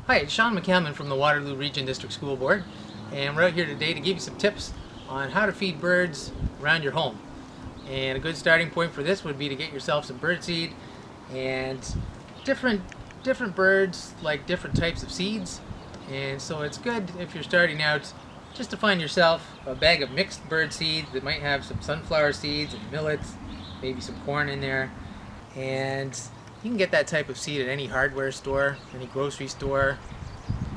Hi, it's Sean McCammon from the Waterloo Region District School Board, and we're out here today to give you some tips on how to feed birds around your home. And a good starting point for this would be to get yourself some bird seed, and different birds like different types of seeds, and so it's good if you're starting out just to find yourself a bag of mixed bird seed that might have some sunflower seeds and millets, maybe some corn in there, and you can get that type of seed at any hardware store, any grocery store.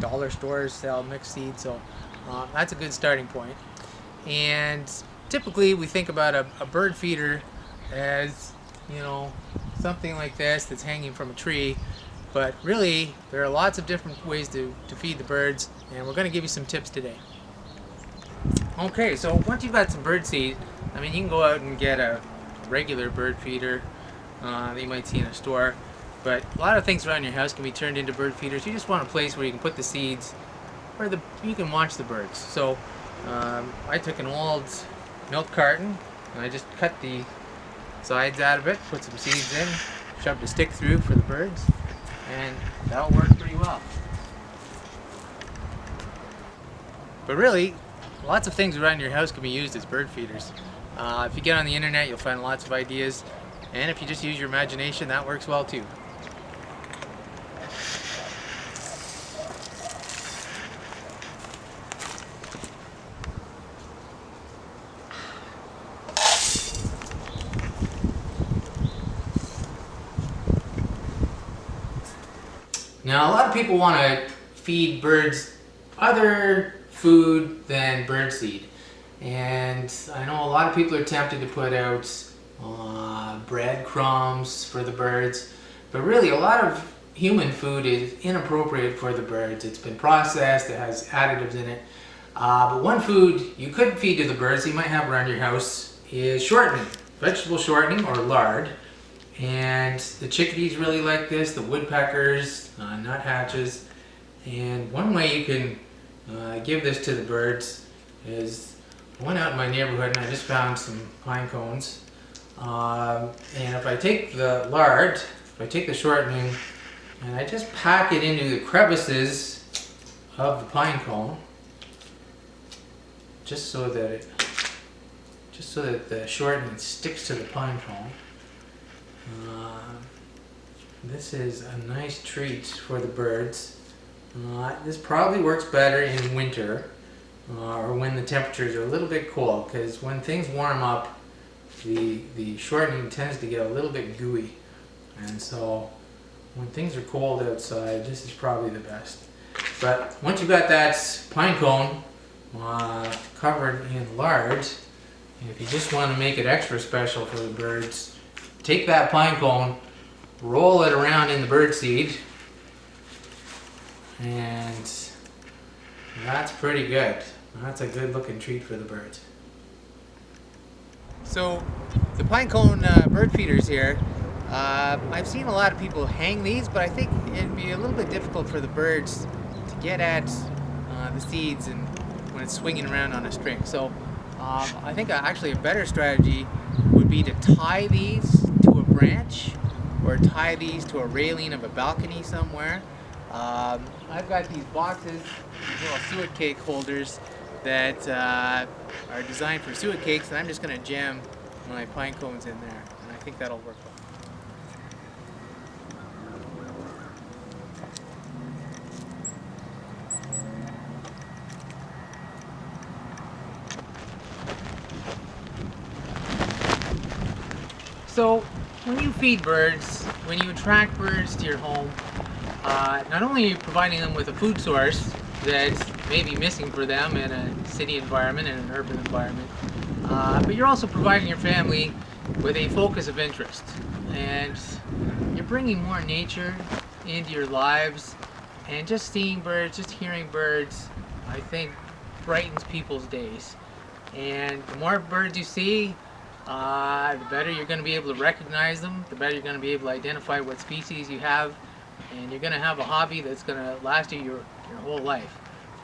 Dollar stores sell mixed seed, so that's a good starting point. And typically we think about a bird feeder as, you know, something like this that's hanging from a tree, but really there are lots of different ways to feed the birds, and we're going to give you some tips today. Okay, so once you've got some bird seed, I mean, you can go out and get a regular bird feeder that you might see in a store, but a lot of things around your house can be turned into bird feeders. You just want a place where you can put the seeds where you can watch the birds. So I took an old milk carton and I just cut the sides out of it, put some seeds in, shoved a stick through for the birds, and that'll work pretty well. But really, lots of things around your house can be used as bird feeders. If you get on the internet, you'll find lots of ideas, and if you just use your imagination, that works well too. Now, a lot of people want to feed birds other food than birdseed. And I know a lot of people are tempted to put out breadcrumbs for the birds, but really a lot of human food is inappropriate for the birds. It's been processed, it has additives in it. But one food you could feed to the birds you might have around your house is shortening, vegetable shortening or lard. And the chickadees really like this, the woodpeckers, nuthatches. And one way you can give this to the birds is, I went out in my neighborhood and I just found some pine cones. And if I take the lard, if I take the shortening, and I just pack it into the crevices of the pine cone, just so that the shortening sticks to the pine cone. This is a nice treat for the birds. This probably works better in winter or when the temperatures are a little bit cold, because when things warm up, the shortening tends to get a little bit gooey, and so when things are cold outside, this is probably the best. But once you've got that pine cone covered in lard, if you just want to make it extra special for the birds, take that pine cone, roll it around in the bird seed, and that's pretty good. That's a good looking treat for the birds. So the pine cone bird feeders here, I've seen a lot of people hang these, but I think it'd be a little bit difficult for the birds to get at the seeds and when it's swinging around on a string. So I think actually a better strategy would be to tie these to a branch or tie these to a railing of a balcony somewhere. I've got these boxes, these little suet cake holders that are designed for suet cakes, and I'm just going to jam my pine cones in there, and I think that'll work well. So when you feed birds, when you attract birds to your home, not only are you providing them with a food source that may be missing for them in a city environment and an urban environment, but you're also providing your family with a focus of interest. And you're bringing more nature into your lives, and just seeing birds, just hearing birds, I think brightens people's days. And the more birds you see, the better you're going to be able to recognize them, the better you're going to be able to identify what species you have, and you're going to have a hobby that's going to last you your whole life.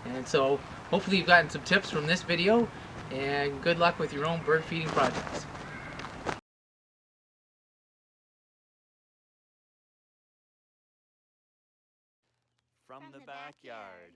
And so hopefully you've gotten some tips from this video, and good luck with your own bird feeding projects. from the backyard.